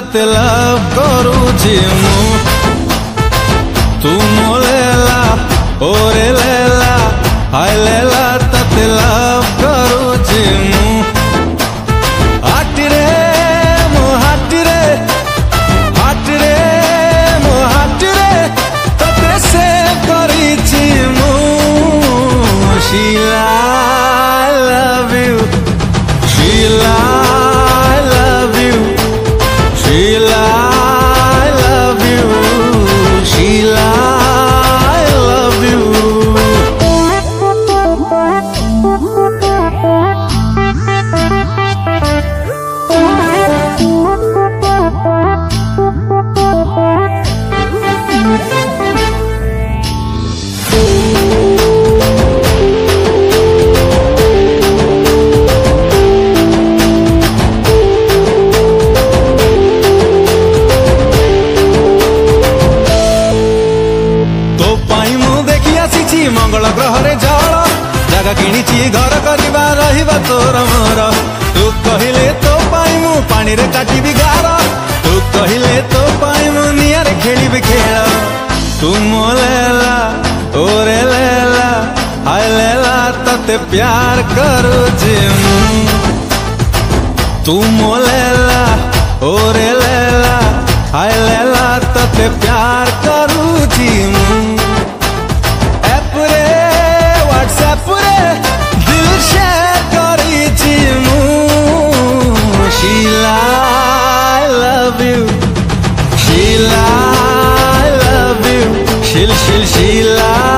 तते लव करूची मु तू मो लेला ओरे लेला हाय लेला तते लव करूची मु हाटिरे मो हाटिरे हाटिरे मो हाटिरे तते से करीची मु Sheila I love you Sheila I love you Sheila I love you Sheila I love you मंगल ग्रह रे जल जगह किणिची घर करवा रहिबा तोर मोर तू कहिले तो पाई मु पानी रे काटिबी गार तू कहिले तो पाई मु निया रे खेलिबी खेल तू मो लेला ओरे लेला हाय लेला तते प्यार करूची मु तू मो लेला ओरे लेला हाय लेला तते प्यार करूची मु Sheila, I love you. Sheila, I love you. Sheila.